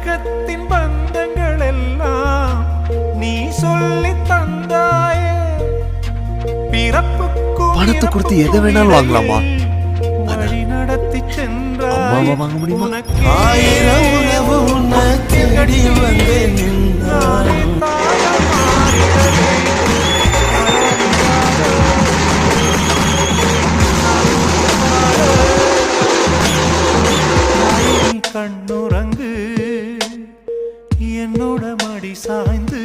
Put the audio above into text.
உலகத்தின் பந்தங்கள் எல்லாம் நீ சொல்லி தந்தாயே. பிறப்புக்கும் பணத்தை கொடுத்து எதை வேணாலும் வாங்கலாமா? வழி நடத்தி சென்றாய். அம்மாவை வாங்க முடியுமா? ஆயிரம் உறவு உன்னை தேடி வந்து நின்றாய். கண்ணுறங்கு என்னோட மடி சாய்ந்து